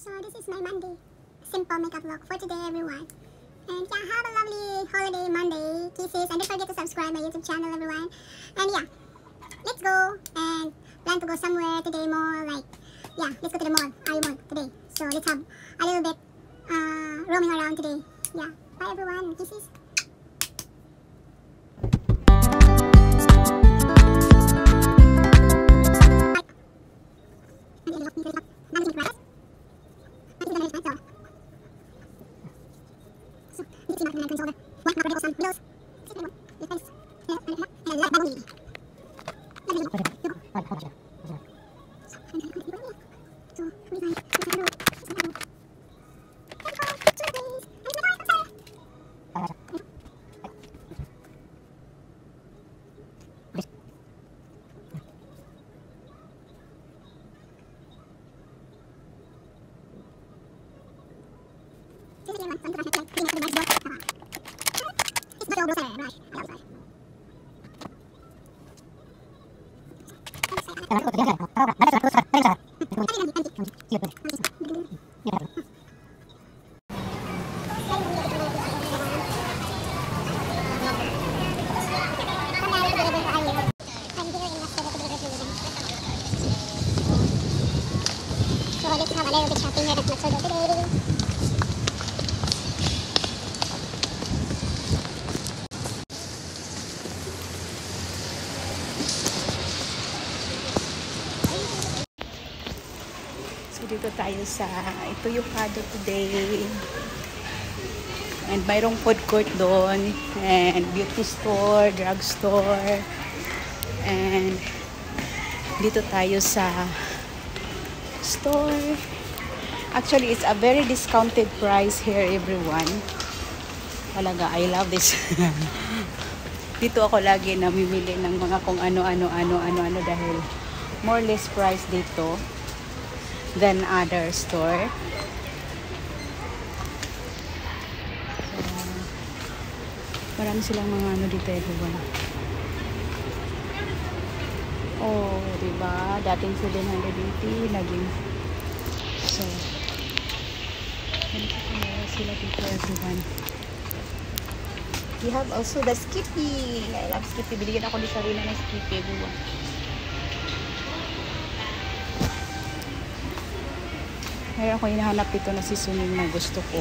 So this is my Monday simple makeup look for today, everyone. And yeah, have a lovely holiday Monday. Kisses, and don't forget to subscribe my YouTube channel, everyone. And yeah, let's go and plan to go somewhere today, mall. Like, yeah, let's go to the mall, Ayu Mall today. So let's have a little bit roaming around today. Yeah, bye everyone. Kisses. So let's have a little bit shopping here at Matsudo today. So dito tayo sa Itoyokado today. And mayroong food court doon. And beauty store, drug store. And dito tayo sa store. Actually, it's a very discounted price here, everyone. Talaga, I love this. Dito ako lagi namimili ng mga kung ano-ano dahil more or less price dito than other store. Marami silang mga ano dito, everyone. Oh, diba? Dating 780, naging so ganito kumaya sila dito, everyone. We have also the Skippy. I love Skippy. Binigyan ako ni Sarina ng Skippy, everyone. Mayroon ako hinahanap dito na seasoning na gusto ko.